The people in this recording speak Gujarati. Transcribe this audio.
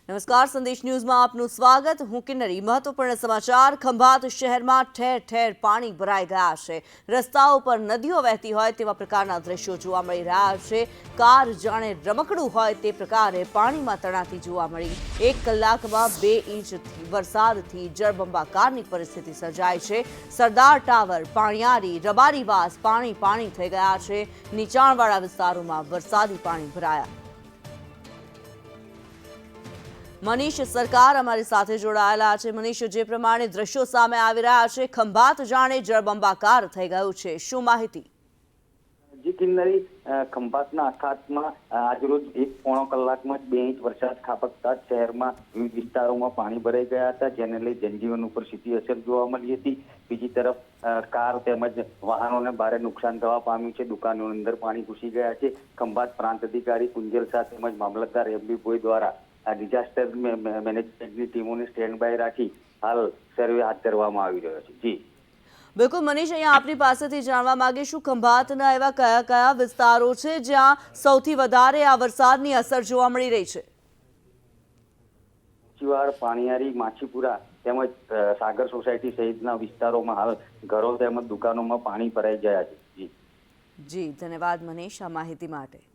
નમસ્કાર, સંદેશ ન્યૂઝમાં આપનું સ્વાગત। હું કિન્નરી। મહત્વપૂર્ણ સમાચાર। ખંભાત શહેરમાં ઠેર ઠેર પાણી ભરાઈ ગયા છે। રસ્તાઓ પર નદીઓ વહેતી હોય તેવા પ્રકારના દ્રશ્યો જોવા મળી રહ્યા છે। કાર જાણે રમકડું હોય તે પ્રકારે પાણીમાં તણાતી જોવા મળી। 1 કલાકમાં 2 ઇંચ વરસાદથી જળબંબાકારની પરિસ્થિતિ સર્જાઈ છે। સરદાર ટાવર, પાણિયારી, રબારીવાસ પાણી પાણી થઈ ગયા છે। નીચાણવાળા વિસ્તારોમાં વરસાદી પાણી ભરાયા। મનીષ સરકાર અમારી સાથે જોડાયેલા છે। મનીષ, જે પ્રમાણે દ્રશ્યો સામે આવી રહ્યા છે, ખંભાત જાણે જળબંબાકાર થઈ ગયું છે, શું માહિતી? જી કિન્નરી, ખંભાતના અખાતમાં આજરોજ 1.25 કલાકમાં 2 ઇંચ વરસાદ ખાબકતા શહેરમાં વિવિધ વિસ્તારોમાં પાણી ભરાઈ ગયા હતા, જેને લઈ જનજીવન ઉપર સીધી અસર જોવા મળી હતી। બીજી તરફ કાર તેમજ વાહનોને ભારે નુકસાન થવા પામ્યું છે। દુકાનોની અંદર પાણી ઘૂસી ગયા છે। ખંભાત પ્રાંત અધિકારી કુંજલ શાહ તેમજ મામલતદાર એમબી ભોઈ દ્વારા ડિઝાસ્ટર મેનેજમેન્ટની ટીમોને સ્ટેન્ડ બાય રાખી હાલ સર્વે હાથ ધરવામાં આવી રહ્યો છે। જી બિલકુલ મનીષ, અહીંયા આપની પાસેથી જાણવા માંગીશું, ખંભાતના એવા કયા કયા વિસ્તારો છે જ્યાં સૌથી વધારે આ વરસાદની અસર જોવા મળી રહી છે? ચિવાડ, પાણિયારી, માછીપુરા તેમજ સાગર સોસાયટી સહિતના વિસ્તારોમાં હાલ ઘરો તેમજ દુકાનોમાં પાણી ભરાઈ ગયા છે। જી જી, ધન્યવાદ મનીષ આ માહિતી માટે।